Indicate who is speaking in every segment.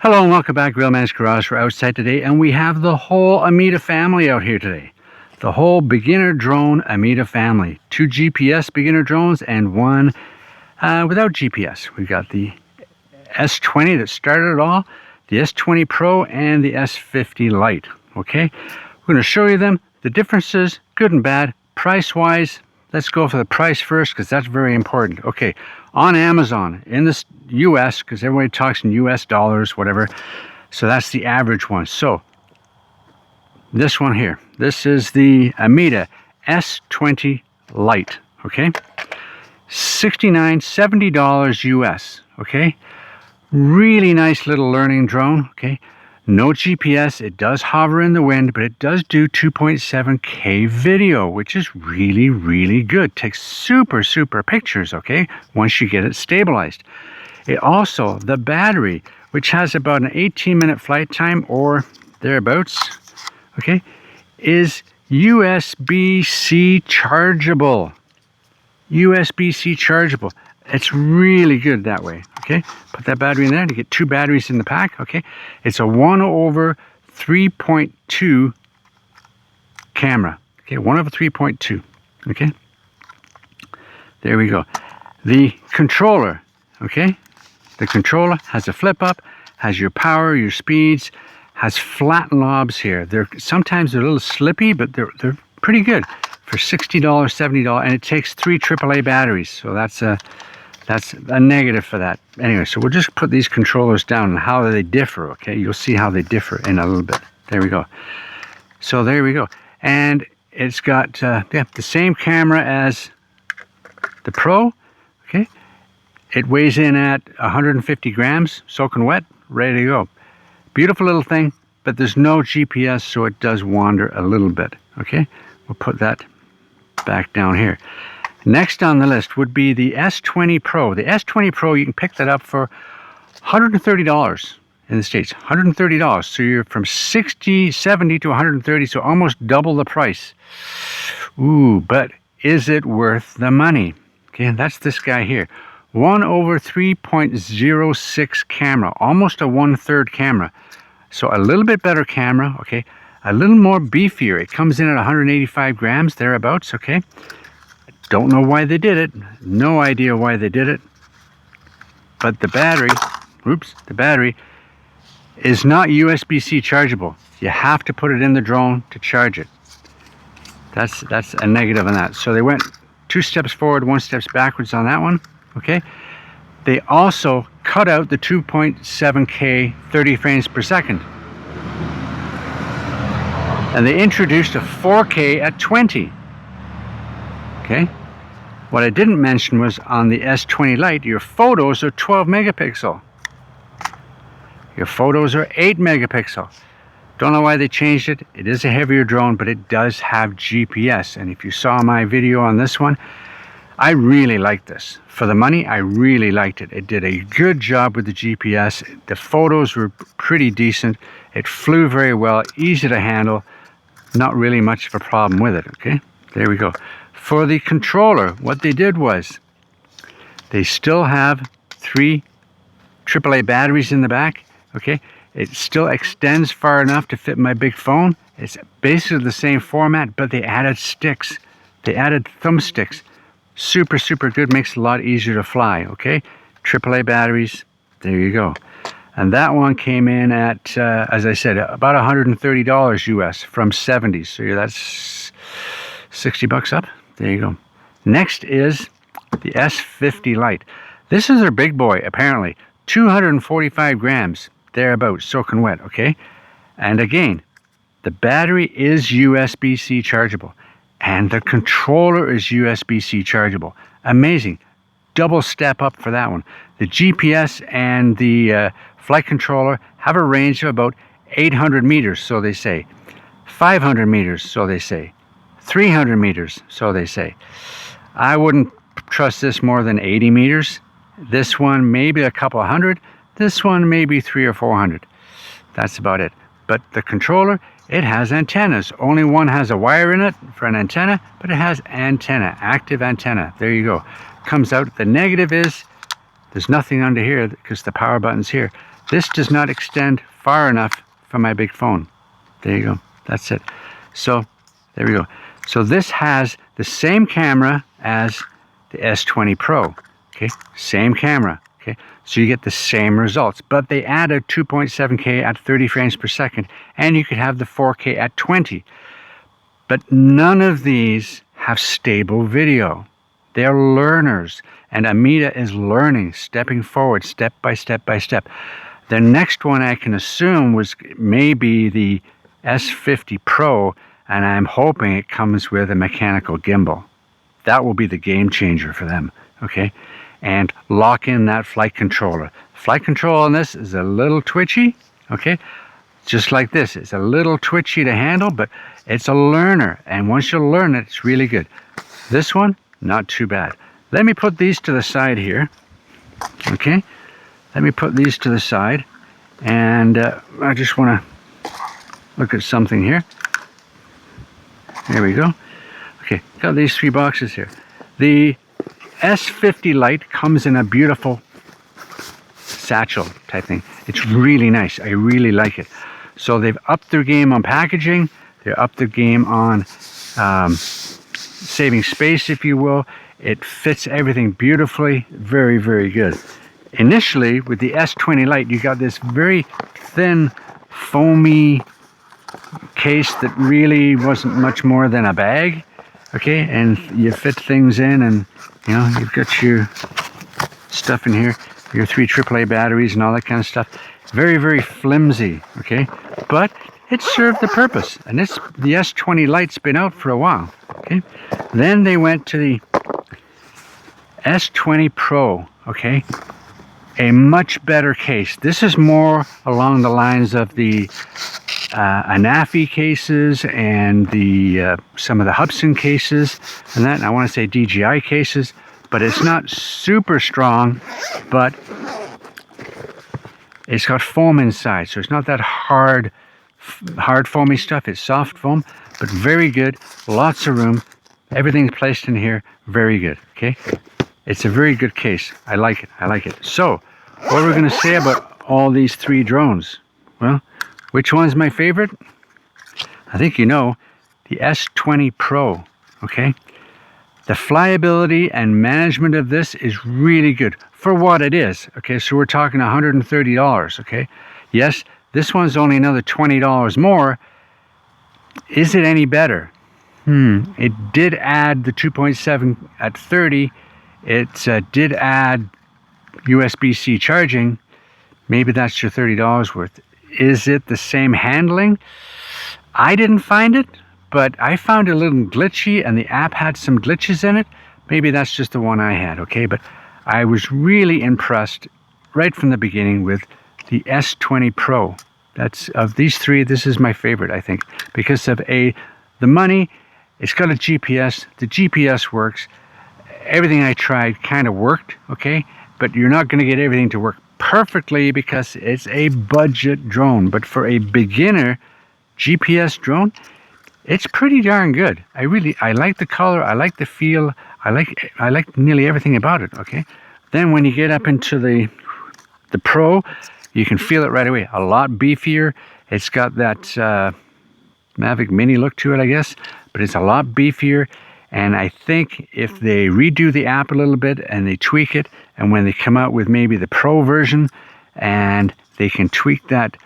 Speaker 1: Hello and welcome back, Real Man's Garage. We're outside today and we have the whole Ameta family out here today. The whole beginner drone Ameta family. 2 GPS beginner drones and one without GPS. We've got the S20 that started it all, the S20 Pro and the S50 Lite. Okay, we're going to show you them, the differences, good and bad, price-wise. Let's go for the price first because that's very important. Okay, on Amazon in the US, because everybody talks in US dollars, whatever. So that's the average one. So this one here, this is the Ameta S20 Lite. Okay, $70 US. Okay, really nice little learning drone. Okay, no GPS. It does hover in the wind, but it does do 2.7K video, which is really, really good. Takes super pictures, okay, once you get it stabilized. It also, the battery, which has about an 18-minute flight time or thereabouts, okay, is USB-C chargeable. USB-C chargeable. It's really good that way. Okay, put that battery in there to get 2 batteries in the pack. Okay, it's a 1/3.2 camera. Okay, 1/3.2. Okay, there we go. The controller. Okay, the controller has a flip up, has your power, your speeds, has flat knobs here. Sometimes they're a little slippy, but they're pretty good for $60, $70, and it takes 3 AAA batteries. So that's a negative for that. Anyway, so we'll just put these controllers down and how they differ, okay? You'll see how they differ in a little bit. There we go. So there we go. And it's got the same camera as the Pro, okay? It weighs in at 150 grams, soaking wet, ready to go. Beautiful little thing, but there's no GPS, so it does wander a little bit, okay? We'll put that back down here. Next on the list would be the S20 Pro. The S20 Pro, you can pick that up for $130 in the States. $130. So you're from $70 to $130, so almost double the price. Ooh, but is it worth the money? Okay, that's this guy here. 1/3.06 camera, almost a 1/3 camera. So a little bit better camera, okay? A little more beefier. It comes in at 185 grams, thereabouts, okay? Don't know why they did it. No idea why they did it. But the battery, the battery is not USB-C chargeable. You have to put it in the drone to charge it. That's a negative on that. So they went 2 steps forward, 1 step backwards on that one. Okay. They also cut out the 2.7K 30 frames per second. And they introduced a 4K at 20. Okay. What I didn't mention was on the S20 Lite, your photos are 12 megapixel. Your photos are 8 megapixel. Don't know why they changed it. It is a heavier drone, but it does have GPS. And if you saw my video on this one, I really liked this. For the money, I really liked it. It did a good job with the GPS. The photos were pretty decent. It flew very well, easy to handle. Not really much of a problem with it, okay? There we go. For the controller, what they did was they still have 3 AAA batteries in the back, okay? It still extends far enough to fit my big phone. It's basically the same format, but they added sticks. They added thumbsticks. Super good, makes it a lot easier to fly, okay? AAA batteries, there you go. And that one came in at, as I said, about $130 US from 70. So that's 60 bucks up. There you go. Next is the S50 Lite. This is their big boy, apparently. 245 grams, thereabouts, soaking wet, okay? And again, the battery is USB-C chargeable. And the controller is USB-C chargeable. Amazing. Double step up for that one. The GPS and the flight controller have a range of about 800 meters, so they say. 500 meters, so they say. 300 meters, so they say. I wouldn't trust this more than 80 meters. This one maybe a couple of hundred. This one maybe 300 or 400. That's about it. But the controller, it has antennas. Only one has a wire in it for an antenna, but it has antenna, active antenna. There you go. Comes out. The negative is there's nothing under here because the power button's here. This does not extend far enough for my big phone. There you go. That's it. So there we go. So this has the same camera as the S20 Pro. Okay, same camera. Okay, so you get the same results, but they added 2.7K at 30 frames per second, and you could have the 4K at 20. But none of these have stable video. They're learners, and Ameta is learning, stepping forward, step by step by step. The next one I can assume was maybe the S50 Pro, and I'm hoping it comes with a mechanical gimbal. That will be the game changer for them, okay? And lock in that flight controller. Flight control on this is a little twitchy, okay? Just like this, it's a little twitchy to handle, but it's a learner, and once you learn it, it's really good. This one, not too bad. Let me put these to the side here, okay? Let me put these to the side, and I just want to look at something here. There we go. Okay, got these 3 boxes here. The S50 Lite comes in a beautiful satchel type thing. It's really nice. I really like it. So they've upped their game on packaging. They're upped their game on saving space, if you will. It fits everything beautifully. Very, very good. Initially, with the S20 Lite, you got this very thin, foamy case that really wasn't much more than a bag. Okay, and you fit things in, and you know, you've got your stuff in here, your 3 AAA batteries and all that kind of stuff. Very, very flimsy, okay? But it served the purpose. And the S20 Lite's been out for a while, okay? Then they went to the S20 Pro, okay? A much better case. This is more along the lines of the Anafi cases and the some of the Hubsan cases and that. And I want to say DJI cases, but it's not super strong, but it's got foam inside, so it's not that hard foamy stuff. It's soft foam, but very good. Lots of room. Everything's placed in here. Very good. Okay, it's a very good case. I like it. I like it. So, what are we going to say about all these 3 drones? Well, which one's my favorite? I think you know, the S20 Pro. Okay, the flyability and management of this is really good for what it is. Okay, so we're talking $130. Okay, yes, this one's only another $20 more. Is it any better? It did add the 2.7 at 30. It did add USB-C charging. Maybe that's your $30 worth. Is it the same handling? I didn't find it, but I found it a little glitchy, and the app had some glitches in it. Maybe that's just the one I had, okay? But I was really impressed right from the beginning with the S20 Pro. That's, of these 3, this is my favorite, I think, because of the money. It's got a GPS. The GPS works. Everything I tried kind of worked, okay? But you're not going to get everything to work perfectly because it's a budget drone. But for a beginner GPS drone, it's pretty darn good. I like the color. I like the feel. I like nearly everything about it, okay? Then when you get up into the Pro, you can feel it right away. A lot beefier. It's got that Mavic Mini look to it, I guess, but it's a lot beefier. And I think if they redo the app a little bit and they tweak it, and when they come out with maybe the Pro version, and they can tweak that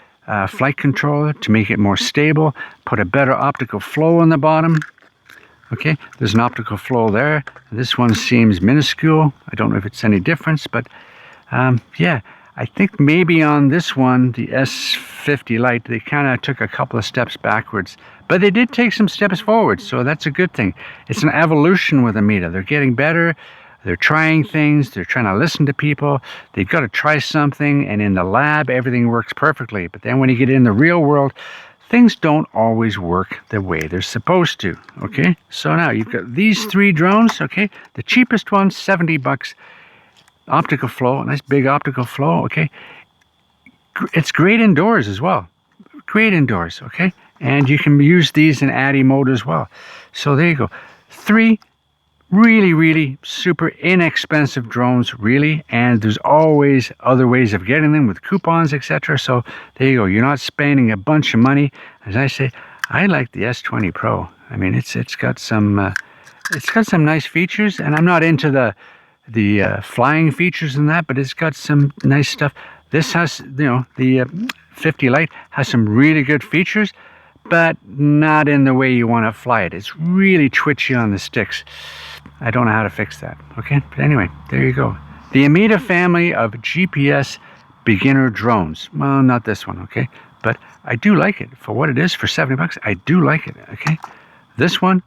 Speaker 1: flight controller to make it more stable, put a better optical flow on the bottom. Okay, there's an optical flow there. This one seems minuscule. I don't know if it's any difference, but yeah, I think maybe on this one, the S50 Lite, they kind of took a couple of steps backwards, but they did take some steps forward, so that's a good thing. It's an evolution with Ameta. They're getting better. They're trying things. They're trying to listen to people. They've got to try something, and in the lab, everything works perfectly. But then when you get in the real world, things don't always work the way they're supposed to, okay? So now you've got these 3 drones, okay? The cheapest one, $70. Optical flow, a nice big optical flow, okay? It's great indoors as well. Great indoors, okay? And you can use these in ADI mode as well. So there you go. 3 Really, really super inexpensive drones, really. And there's always other ways of getting them with coupons, etc. So there you go. You're not spending a bunch of money. As I say, I like the S20 Pro. I mean, it's got some nice features, and I'm not into the flying features and that, but it's got some nice stuff. This has, the 50 Lite has some really good features, but not in the way you want to fly it. It's really twitchy on the sticks. I don't know how to fix that. Okay, but anyway, there you go. The Ameta family of GPS beginner drones. Well, not this one, okay? But I do like it for what it is for 70 bucks. I do like it, okay? This one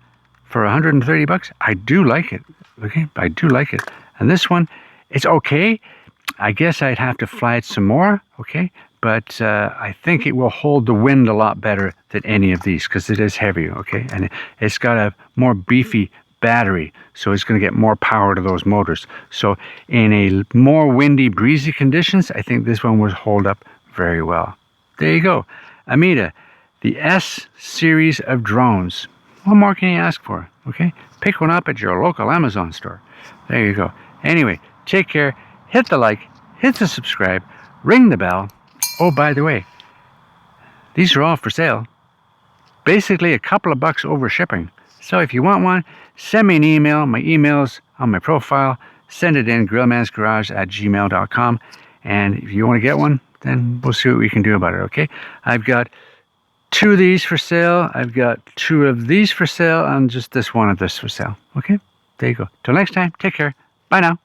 Speaker 1: for 130 bucks, I do like it, okay? I do like it. And this one, it's okay. I guess I'd have to fly it some more, okay? But I think it will hold the wind a lot better than any of these because it is heavier, okay? And it's got a more beefy battery, so it's going to get more power to those motors. So in a more windy, breezy conditions, I think this one will hold up very well. There you go. Ameta, the S series of drones. What more can you ask for, okay? Pick one up at your local Amazon store. There you go. Anyway, take care. Hit the like, hit the subscribe, ring the bell. Oh, by the way, these are all for sale. Basically a couple of bucks over shipping. So if you want one, send me an email. My email's on my profile. Send it in, grillmansgarage@gmail.com. And if you want to get one, then we'll see what we can do about it, okay? I've got 2 of these for sale. I've got 2 of these for sale, and just this one of this for sale, okay? There you go. Till next time, take care. Bye now.